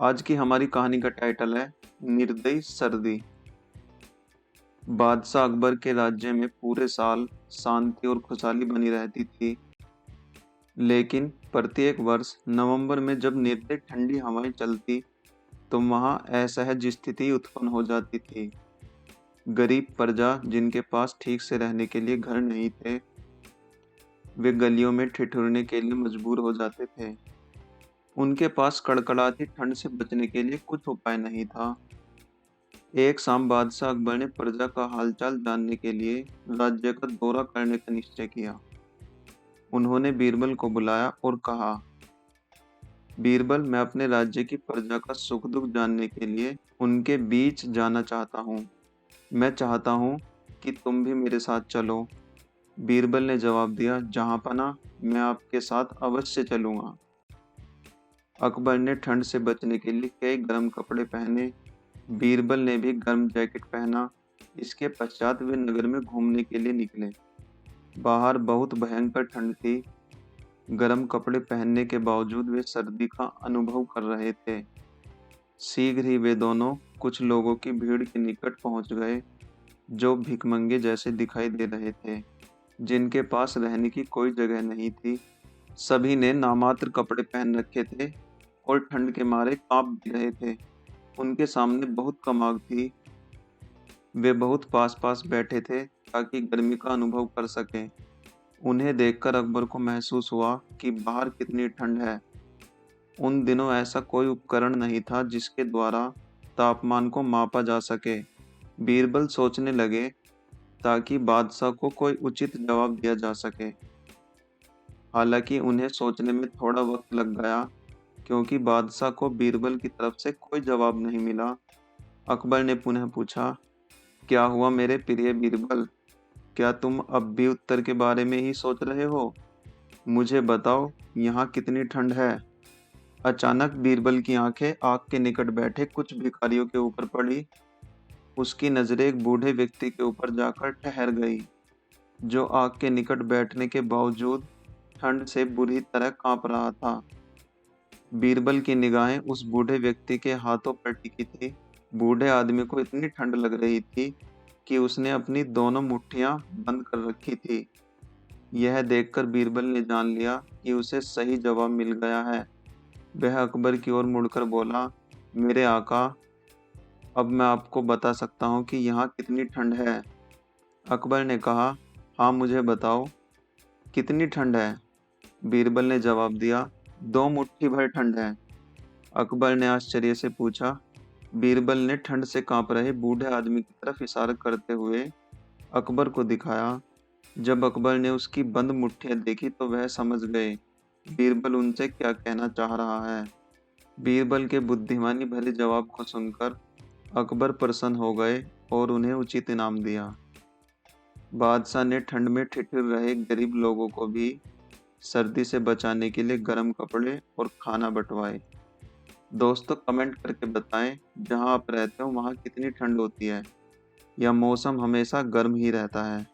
आज की हमारी कहानी का टाइटल है निर्दयी सर्दी। बादशाह अकबर के राज्य में पूरे साल शांति और खुशहाली बनी रहती थी। लेकिन प्रत्येक वर्ष नवंबर में जब निर्दयी ठंडी हवाएं चलती तो वहां असहज स्थिति उत्पन्न हो जाती थी। गरीब प्रजा जिनके पास ठीक से रहने के लिए घर नहीं थे, वे गलियों में ठिठुरने के लिए मजबूर हो जाते थे। उनके पास कड़कड़ाती ठंड से बचने के लिए कुछ उपाय नहीं था। एक शाम बादशाह अकबर ने प्रजा का हालचाल जानने के लिए राज्य का दौरा करने का निश्चय किया। उन्होंने बीरबल को बुलाया और कहा, बीरबल, मैं अपने राज्य की प्रजा का सुख दुख जानने के लिए उनके बीच जाना चाहता हूँ। मैं चाहता हूँ कि तुम भी मेरे साथ चलो। बीरबल ने जवाब दिया, जहाँपनाह, मैं आपके साथ अवश्य चलूंगा। अकबर ने ठंड से बचने के लिए कई गर्म कपड़े पहने। बीरबल ने भी गर्म जैकेट पहना। इसके पश्चात वे नगर में घूमने के लिए निकले। बाहर बहुत भयंकर ठंड थी। गर्म कपड़े पहनने के बावजूद वे सर्दी का अनुभव कर रहे थे। शीघ्र ही वे दोनों कुछ लोगों की भीड़ के निकट पहुंच गए, जो भिखमंगे जैसे दिखाई दे रहे थे, जिनके पास रहने की कोई जगह नहीं थी। सभी ने नामात्र कपड़े पहन रखे थे और ठंड के मारे कांप भी रहे थे। उनके सामने बहुत कम आग थी। वे बहुत पास पास बैठे थे ताकि गर्मी का अनुभव कर सकें। उन्हें देखकर अकबर को महसूस हुआ कि बाहर कितनी ठंड है। उन दिनों ऐसा कोई उपकरण नहीं था जिसके द्वारा तापमान को मापा जा सके। बीरबल सोचने लगे ताकि बादशाह को कोई उचित जवाब दिया जा सके। हालांकि उन्हें सोचने में थोड़ा वक्त लग गया, क्योंकि बादशाह को बीरबल की तरफ से कोई जवाब नहीं मिला। अकबर ने पुनः पूछा, क्या हुआ मेरे प्रिय बीरबल? क्या तुम अब भी उत्तर के बारे में ही सोच रहे हो? मुझे बताओ, यहाँ कितनी ठंड है? अचानक बीरबल की आंखें आग के निकट बैठे कुछ भिखारियों के ऊपर पड़ी। उसकी नजरें एक बूढ़े व्यक्ति के ऊपर जाकर ठहर गई, जो आग के निकट बैठने के बावजूद ठंड से बुरी तरह कांप रहा था। बीरबल की निगाहें उस बूढ़े व्यक्ति के हाथों पर टिकी थी। बूढ़े आदमी को इतनी ठंड लग रही थी कि उसने अपनी दोनों मुट्ठियां बंद कर रखी थी। यह देखकर बीरबल ने जान लिया कि उसे सही जवाब मिल गया है। वह अकबर की ओर मुड़कर बोला, मेरे आका, अब मैं आपको बता सकता हूँ कि यहाँ कितनी ठंड है। अकबर ने कहा, हाँ, मुझे बताओ, कितनी ठंड है? बीरबल ने जवाब दिया, 2 मुट्ठी भर ठंड है। अकबर ने आश्चर्य से पूछा। बीरबल ने ठंड से कांप रहे बूढ़े आदमी की तरफ इशारा करते हुए अकबर को दिखाया। जब अकबर ने उसकी बंद मुट्ठियां देखी तो वह समझ गए बीरबल उनसे क्या कहना चाह रहा है। बीरबल के बुद्धिमानी भरे जवाब को सुनकर अकबर प्रसन्न हो गए और उन्हें उचित इनाम दिया। बादशाह ने ठंड में ठिठुर रहे गरीब लोगों को भी सर्दी से बचाने के लिए गर्म कपड़े और खाना बंटवाए। दोस्तों, कमेंट करके बताएं, जहां आप रहते हो वहां कितनी ठंड होती है या मौसम हमेशा गर्म ही रहता है।